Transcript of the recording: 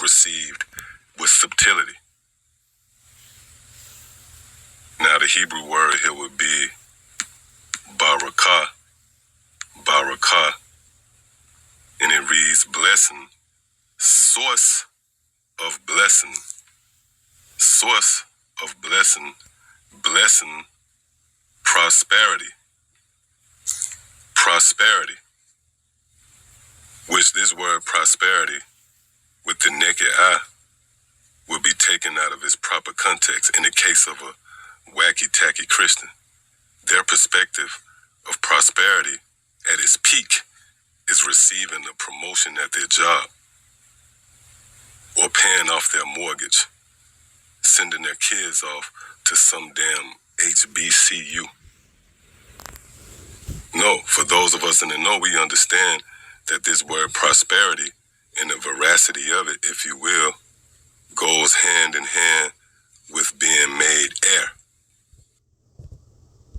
received with subtlety. Now the Hebrew word here would be barakah, barakah, and it reads blessing, source of blessing, source of blessing, blessing, prosperity, prosperity, which this word prosperity with the naked eye will be taken out of its proper context in the case of a wacky-tacky Christian. Their perspective of prosperity at its peak is receiving a promotion at their job or paying off their mortgage, sending their kids off to some damn HBCU. No, for those of us in the know, we understand that this word prosperity and the veracity of it, if you will, goes hand in hand with being made heir.